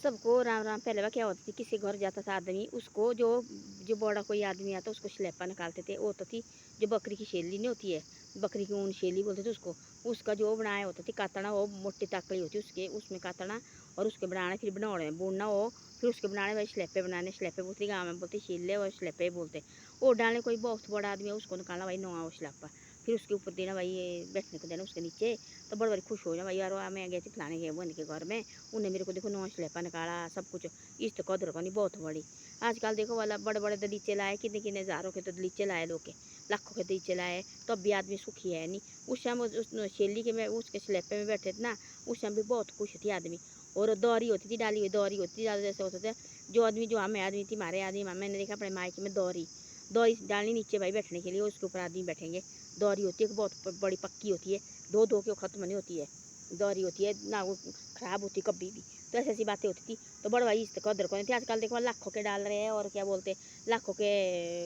सबको राम राम। पहले वह क्या होती थी, किसी घर जाता था आदमी, उसको जो जो बड़ा कोई आदमी आता उसको शलेपा निकालते थे। वो तो थी जो बकरी की शेली नहीं होती है, बकरी की ऊन शेली बोलते थे उसको। उसका जो बनाया होता थी कातना, वो मोटी ताकड़ी होती उसके, उसमें कातना और उसके बनाने, फिर बनाने बुनना वो, फिर उसके बनाने भाई शलेपे बनाने। शलेपे बोलते गाँव में बोलते शीले और शलेपे बोलते। वो डालने कोई बहुत बड़ा आदमी है उसको निकालना भाई नवा वो शलापा, फिर उसके ऊपर देना भाई ये बैठने को देना उसके नीचे। तो बड़ी बड़ी खुश हो जाए भाई, यार मैं गई थी फलाने के बन के घर में, उन्हें मेरे को देखो नौ शलेपा निकाला सब कुछ। इस तो कदर नहीं बहुत बड़ी। आजकल देखो वाला बड़े बड़े दलीचे लाए, कितने कितने हज़ारों के तो दलीचे लाए लोग के, लाखों के दलीचे लाए, तब भी आदमी सुखी है नहीं। उस टाइम उस शेली के में उसके शलेपे में बैठे थे ना, उस टाइम भी बहुत खुश थी आदमी। और दौरी होती थी, डाली हुई दौरी होती थी, ज़्यादा जैसे होते थे जो आदमी, जो हमें आदमी थी, हमारे आदमी, मैंने देखा अपने मायके में दौरी दौरी डालनी नीचे भाई बैठने के लिए, उसके ऊपर आदमी बैठेंगे। दौरी होती है बहुत बड़ी पक्की होती है, दो दो के ख़त्म नहीं होती है, दौरी होती है ना, वो ख़राब होती कभी भी। तो ऐसी ऐसी बातें होती थी। तो बड़ भाई इस कदर को नहीं थी। आजकल देखो लाखों के डाल रहे हैं, और क्या बोलते लाखों के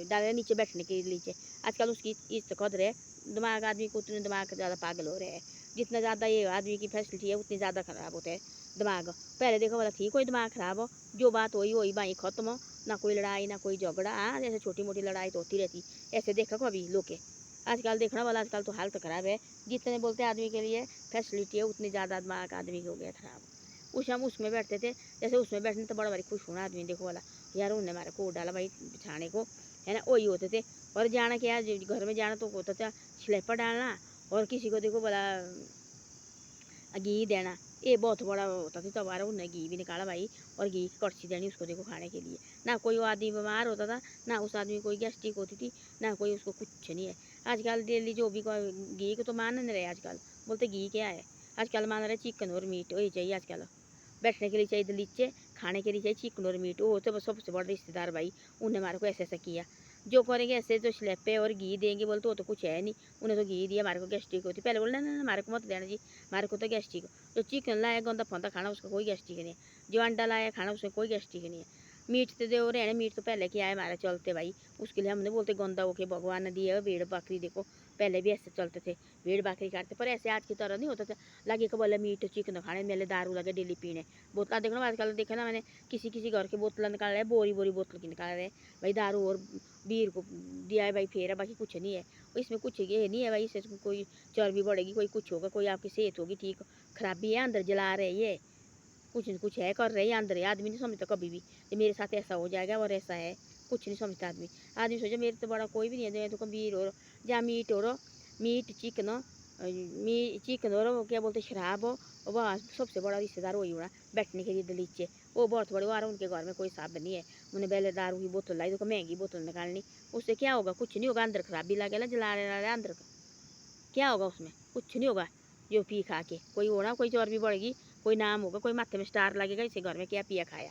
डाल रहे हैं नीचे बैठने के नीचे। आजकल उसकी इस कदर है। दिमाग आदमी को उतने दिमाग ज़्यादा पागल हो रहे हैं, जितना ज़्यादा ये आदमी की फैसिलिटी है उतनी ज़्यादा ख़राब होते हैं दिमाग। पहले देखो वाला थी कोई दिमाग ख़राब हो, जो बात हुई वही बाई ख़त्म हो, ना कोई लड़ाई ना कोई झगड़ा। हाँ जैसे छोटी मोटी लड़ाई तो होती रहती, ऐसे देखा कभी लोग के। आजकल देखना वाला, आजकल तो हालत ख़राब है। जितने बोलते आदमी के लिए फैसिलिटी है उतनी ज़्यादा दिमाग आदमी के हो गया ख़राब। उस हम उसमें बैठते थे, जैसे उसमें बैठने तो बड़ा भारी खुश होना आदमी देखो वाला, यार उन्होंने हमारे को डाला भाई बिछाने को, है ना, वही होते थे। और जाना क्या, घर में जाना तो होता था स्लेपर डालना, और किसी को देखो बोला घी देना, ये बहुत बड़ा होता था। तो उन्हें घी भी निकाला भाई, और घी की कड़छी देनी उसको देखो खाने के लिए। ना कोई आदमी बीमार होता था, ना उस आदमी कोई गैस्ट्रिक होती थी, ना कोई उसको कुछ नहीं है। आजकल डेली जो भी घी को तो मान नहीं रहे, आजकल बोलते घी क्या है, आजकल मान रहे चिकन और मीट वही चाहिए। आजकल बैठने के लिए चाहिए दलीचे, खाने के लिए चाहिए चिकन और मीट। वो तो सबसे बड़ा रिश्तेदार भाई, उन्हें हमारे को ऐसा ऐसा किया, जो करेंगे ऐसे तो स्लेपे और घी देंगे बोलते वो तो कुछ है नहीं, उन्हें तो घी दिया हमारे को गैस्ट्रिक होती। पहले बोले ना हमारे को मत देना जी, हमारे को तो गैस्ट्रिक। जो चिकन लाया गंदा फंदा खाना उसका कोई गैस्ट्रिक नहीं है, जो अंडा लाया खाना उसमें कोई गैस्ट्रिक नहीं है। मीट तो दे रहे हैं, मीट तो पहले क्या है हमारे चलते भाई, उसके लिए हमने बोलते गंदा होके भगवान ने दिया। भेड़ बकरी देखो पहले भी ऐसे चलते थे, भेड़ बकरी काटते, पर ऐसे आज की तरह नहीं होता था। लगे को बोले मीट चिकन खाने, मेले दारू लगे डेली पीने। बोतल देखो ना आजकल, देखा ना मैंने किसी किसी घर के बोतल निकाल रहे हैं, बोरी बोरी बोतल की निकाल रहे हैं भाई, दारू और बीर को दिया है भाई फेरा, बाकी कुछ नहीं है। इसमें कुछ ये नहीं है भाई, इसमें कोई चर्बी बढ़ेगी, कोई कुछ होगा, कोई आपकी सेहत होगी ठीक, खराबी है अंदर जला रहे ये, कुछ न कुछ है कर रहे हैं अंदर। आदमी नहीं समझता कभी भी कि मेरे साथ ऐसा हो जाएगा और ऐसा है, कुछ नहीं समझता आदमी। आदमी सोचे मेरे तो बड़ा कोई भी नहीं है, तो कबीर हो जहाँ मीट हो, मीट चिकन, चिकन हो क्या बोलते शराब हो, वह सबसे बड़ा रिश्तेदार वही होना बैठने के लिए दलीचे। वो बहुत बड़े वार उनके घर में कोई साधन नहीं है। उन्हें पहले दारू की बोतल लाई, तो महंगी बोतल निकालनी, उससे क्या होगा, कुछ नहीं होगा, अंदर खराबी लगेगा, जला रहे अंदर क्या होगा, उसमें कुछ नहीं होगा। जो पी खा के कोई होना, कोई चर्बी बढ़ेगी, कोई नाम होगा, कोई माथे में स्टार लगेगा, इसे घर में क्या पिया खाया,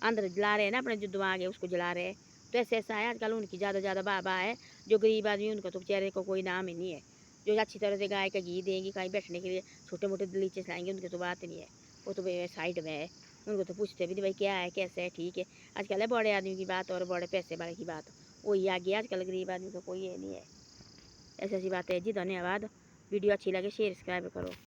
अंदर जला रहे हैं ना, अपने जो दिमाग है उसको जला रहे हैं। तो ऐसे ऐसा है आजकल, उनकी ज़्यादा ज़्यादा बाबा है। जो गरीब आदमी उनका तो बेचारे को कोई नाम ही नहीं है। जो अच्छी तरह से गाय का घी देंगी, कहीं बैठने के लिए छोटे मोटे दलीचे खिलाएंगे, उनकी तो बात नहीं है, वो तो साइड में है। उनको तो पूछते भी नहीं भाई क्या है कैसे है, ठीक है। आजकल है बड़े आदमी की बात और बड़े पैसे वाले की बात, वही आ गया आजकल, गरीब आदमी को कोई ये नहीं है। ऐसी ऐसी बात है जी। धन्यवाद। वीडियो अच्छी लगे शेयर सब्सक्राइब करो।